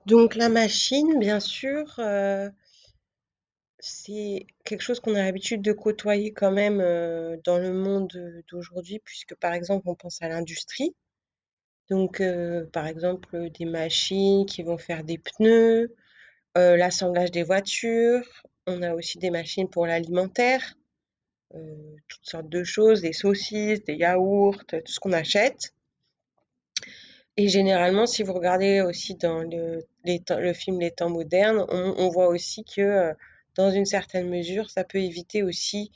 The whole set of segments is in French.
Donc la machine, bien sûr, c'est quelque chose qu'on a l'habitude de côtoyer quand même, dans le monde, d'aujourd'hui puisque, par exemple, on pense à l'industrie. Donc, par exemple, des machines qui vont faire des pneus, l'assemblage des voitures. On a aussi des machines pour l'alimentaire, toutes sortes de choses, des saucisses, des yaourts, tout ce qu'on achète. Et généralement, si vous regardez aussi dans le film Les temps modernes, on voit aussi que, dans une certaine mesure, ça peut éviter aussi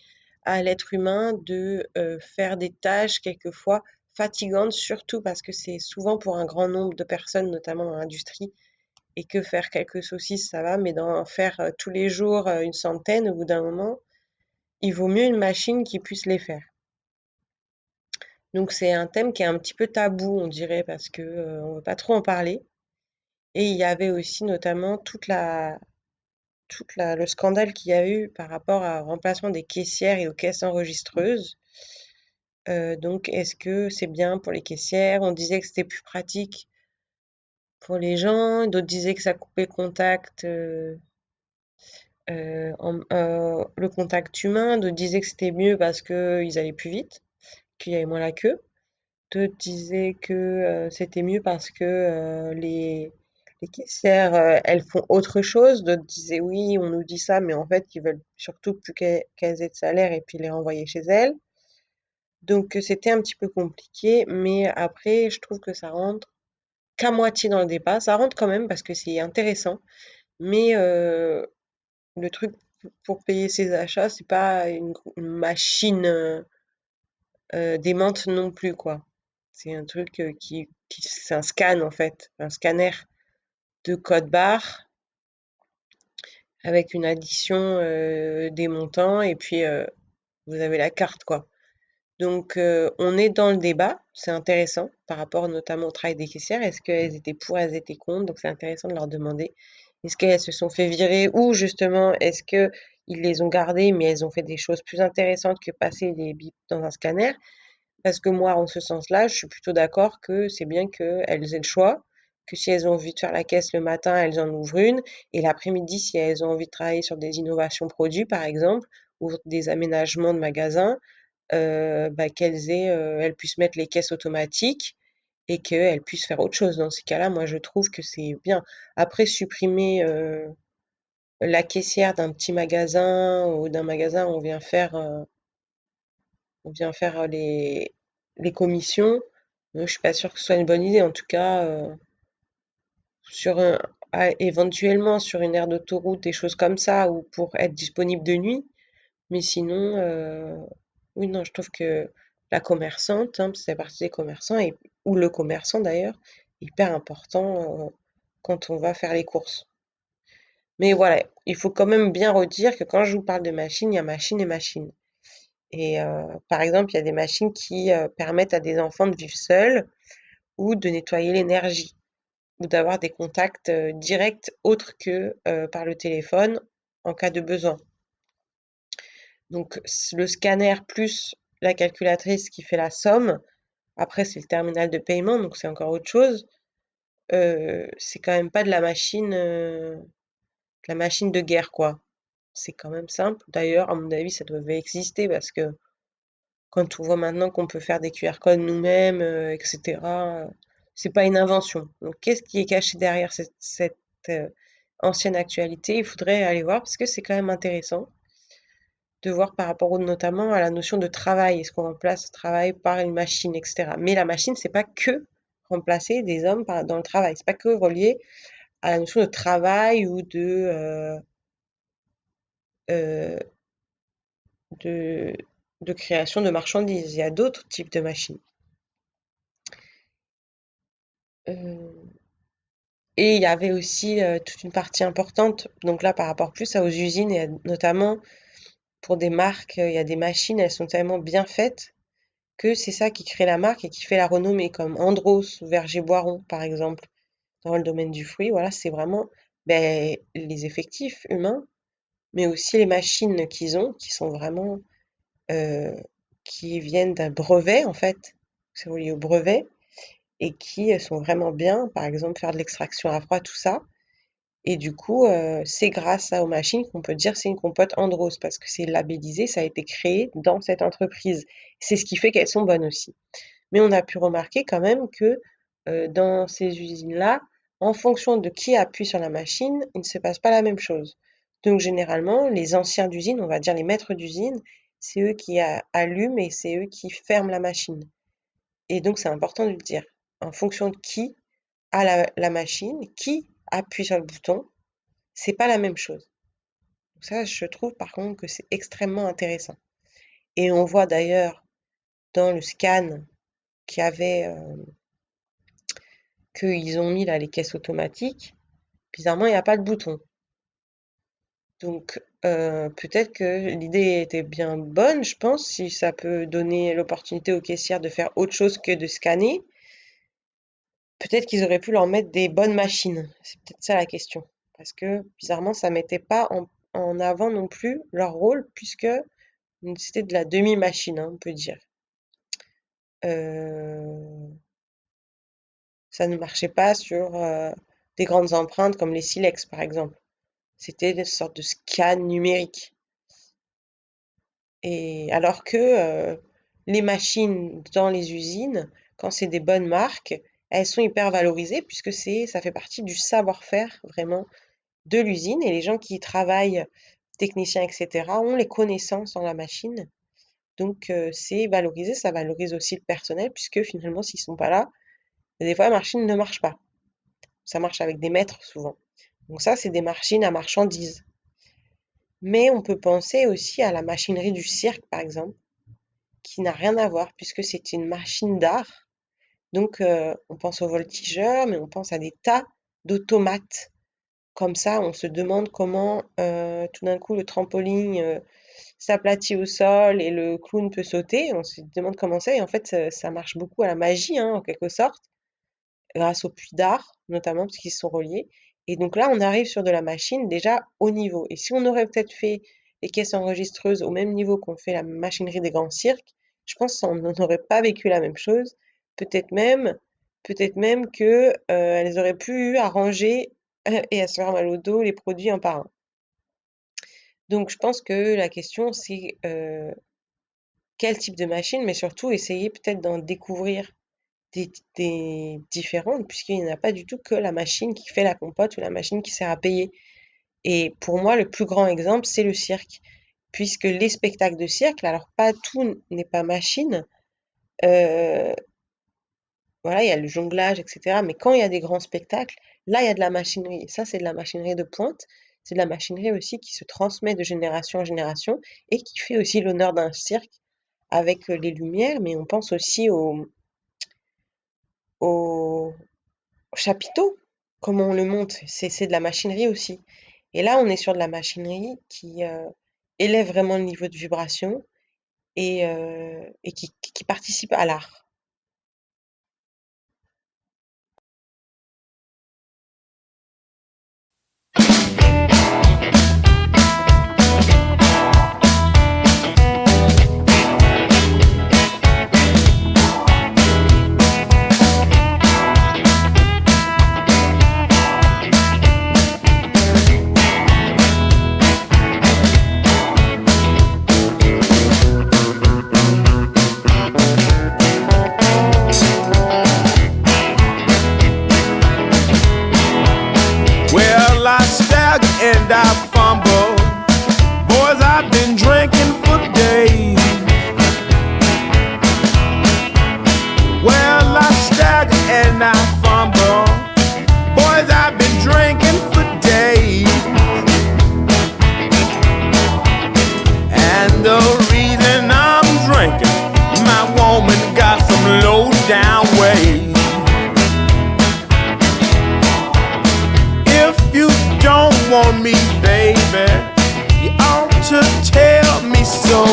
à l'être humain de faire des tâches quelquefois fatigantes, surtout parce que c'est souvent pour un grand nombre de personnes, notamment dans l'industrie, et que faire quelques saucisses, ça va, mais d'en faire tous les jours une centaine, au bout d'un moment, il vaut mieux une machine qui puisse les faire. Donc c'est un thème qui est un petit peu tabou, on dirait, parce que on veut pas trop en parler. Et il y avait aussi notamment le scandale qu'il y a eu par rapport au remplacement des caissières et aux caisses enregistreuses. Donc, est-ce que c'est bien pour les caissières? On disait que c'était plus pratique pour les gens, d'autres disaient que ça coupait le contact humain, d'autres disaient que c'était mieux parce qu'ils allaient plus vite, qu'il y avait moins la queue. D'autres disaient que c'était mieux parce que les caissières, elles font autre chose. D'autres disaient oui, on nous dit ça, mais en fait, ils veulent surtout plus qu'elles aient de salaire et puis les renvoyer chez elles. Donc, c'était un petit peu compliqué, mais après, je trouve que ça rentre qu'à moitié dans le débat. Ça rentre quand même parce que c'est intéressant, mais le truc pour payer ses achats, c'est pas une machine démente non plus, quoi. C'est un truc c'est un scan en fait, un scanner de code barre avec une addition des montants et puis vous avez la carte, quoi. Donc on est dans le débat, c'est intéressant par rapport notamment au travail des caissières. Est-ce qu'elles étaient pour, elles étaient contre? Donc c'est intéressant de leur demander. Est-ce qu'elles se sont fait virer ou justement est-ce que ils les ont gardées mais elles ont fait des choses plus intéressantes que passer des bips dans un scanner? Parce que moi, en ce sens-là, je suis plutôt d'accord que c'est bien qu'elles aient le choix, que si elles ont envie de faire la caisse le matin, elles en ouvrent une, et l'après-midi, si elles ont envie de travailler sur des innovations produits, par exemple, ou des aménagements de magasins, bah, elles puissent mettre les caisses automatiques et qu'elles puissent faire autre chose. Dans ces cas-là, moi, je trouve que c'est bien. Après, supprimer la caissière d'un petit magasin ou d'un magasin où on vient faire les commissions. Je suis pas sûre que ce soit une bonne idée. En tout cas, sur éventuellement sur une aire d'autoroute, des choses comme ça, ou pour être disponible de nuit. Mais sinon, oui, non, je trouve que la commerçante, hein, parce que c'est partie des commerçants, ou le commerçant d'ailleurs, est hyper important quand on va faire les courses. Mais voilà, il faut quand même bien redire que quand je vous parle de machine, il y a machine et machine. Et par exemple, il y a des machines qui permettent à des enfants de vivre seuls ou de nettoyer l'énergie ou d'avoir des contacts directs autres que par le téléphone en cas de besoin. Donc le scanner plus la calculatrice qui fait la somme, après c'est le terminal de paiement, donc c'est encore autre chose. C'est quand même pas de la machine de guerre, quoi. C'est quand même simple. D'ailleurs, à mon avis, ça devait exister parce que quand on voit maintenant qu'on peut faire des QR codes nous-mêmes, etc., c'est pas une invention. Donc, qu'est-ce qui est caché derrière cette ancienne actualité? Il faudrait aller voir parce que c'est quand même intéressant de voir par rapport notamment à la notion de travail. Est-ce qu'on remplace le travail par une machine, etc. Mais la machine, c'est pas que remplacer des hommes dans le travail. C'est pas que relié à la notion de travail ou euh, de, de création de marchandises. Il y a d'autres types de machines. Euh, Et il y avait aussi toute une partie importante, donc là par rapport plus aux usines et notamment pour des marques, il y a des machines, elles sont tellement bien faites que c'est ça qui crée la marque et qui fait la renommée, comme Andros ou Verger-Boiron par exemple, dans le domaine du fruit. Voilà, c'est vraiment ben, les effectifs humains, mais aussi les machines qu'ils ont, qui sont vraiment, euh, qui viennent d'un brevet en fait, c'est relié au brevet, et qui sont vraiment bien, par exemple faire de l'extraction à froid, tout ça. Et du coup, c'est grâce aux machines qu'on peut dire c'est une compote Andros parce que c'est labellisé, ça a été créé dans cette entreprise. C'est ce qui fait qu'elles sont bonnes aussi. Mais on a pu remarquer quand même que dans ces usines-là, en fonction de qui appuie sur la machine, il ne se passe pas la même chose. Donc généralement, les anciens d'usine, on va dire les maîtres d'usine, c'est eux qui allument et c'est eux qui ferment la machine. Et donc c'est important de le dire. En fonction de qui a la machine, qui appuie sur le bouton, c'est pas la même chose. Donc ça, je trouve par contre que c'est extrêmement intéressant. Et on voit d'ailleurs dans le scan qu'il y avait, qu'ils ont mis là les caisses automatiques, bizarrement, il n'y a pas de bouton. Donc, peut-être que l'idée était bien bonne, je pense, si ça peut donner l'opportunité aux caissières de faire autre chose que de scanner. Peut-être qu'ils auraient pu leur mettre des bonnes machines. C'est peut-être ça la question. Parce que, bizarrement, ça mettait pas en avant non plus leur rôle, puisque c'était de la demi-machine, hein, on peut dire. Euh, Ça ne marchait pas sur des grandes empreintes comme les silex, par exemple. C'était une sorte de scan numérique. Et alors que les machines dans les usines, quand c'est des bonnes marques, elles sont hyper valorisées puisque ça fait partie du savoir-faire vraiment de l'usine et les gens qui y travaillent, techniciens, etc., ont les connaissances en la machine. Donc c'est valorisé, ça valorise aussi le personnel puisque finalement s'ils sont pas là, des fois la machine ne marche pas. Ça marche avec des maîtres souvent. Donc ça, c'est des machines à marchandises. Mais on peut penser aussi à la machinerie du cirque, par exemple, qui n'a rien à voir puisque c'est une machine d'art. Donc, on pense aux voltigeurs, mais on pense à des tas d'automates. Comme ça, on se demande comment tout d'un coup le trampoline s'aplatit au sol et le clown peut sauter. On se demande comment c'est. Et en fait, ça marche beaucoup à la magie, hein, en quelque sorte, grâce aux puits d'art, notamment parce qu'ils sont reliés. Et donc là, on arrive sur de la machine déjà haut niveau. Et si on aurait peut-être fait les caisses enregistreuses au même niveau qu'on fait la machinerie des grands cirques, je pense qu'on n'aurait pas vécu la même chose. Peut-être même, peut-être même que elles auraient pu arranger et à se faire mal au dos les produits un par un. Donc je pense que la question c'est quel type de machine, mais surtout essayer peut-être d'en découvrir des différentes, puisqu'il n'y en a pas du tout que la machine qui fait la compote ou la machine qui sert à payer. Et pour moi, le plus grand exemple, c'est le cirque. Puisque les spectacles de cirque, alors pas tout n'est pas machine, euh, voilà, il y a le jonglage, etc. Mais quand il y a des grands spectacles, là, il y a de la machinerie. Et ça, c'est de la machinerie de pointe. C'est de la machinerie aussi qui se transmet de génération en génération et qui fait aussi l'honneur d'un cirque avec les lumières, mais on pense aussi au chapiteau, comment on le monte, c'est de la machinerie aussi. Et là, on est sur de la machinerie qui élève vraiment le niveau de vibration et qui participe à l'art. Well, I stagger and I fumble. Boys, I've been drinking for days. Well, I stagger and I fumble. Boys, I've been drinking for days. And the reason I'm drinking, my woman got some low down ways. If you don't want me, baby, you ought to tell me so.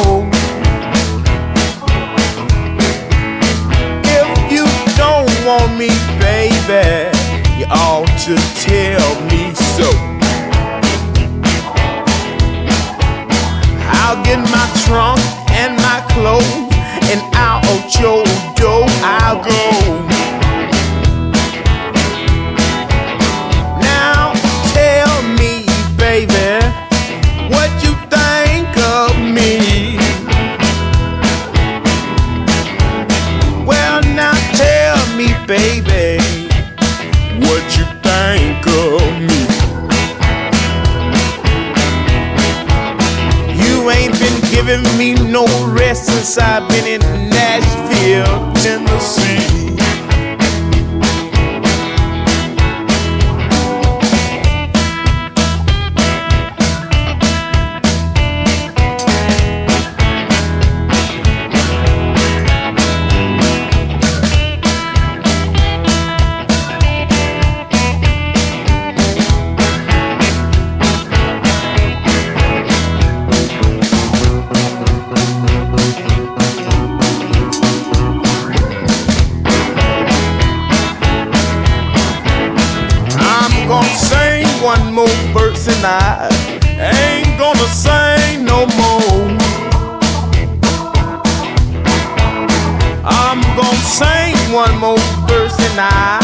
If you don't want me, baby, you ought to tell me so. I'll get my trunk and my clothes, and out your door I'll go. Now tell living in Nashville, Tennessee. One more verse and I ain't gonna sing no more. I'm gonna sing one more verse and I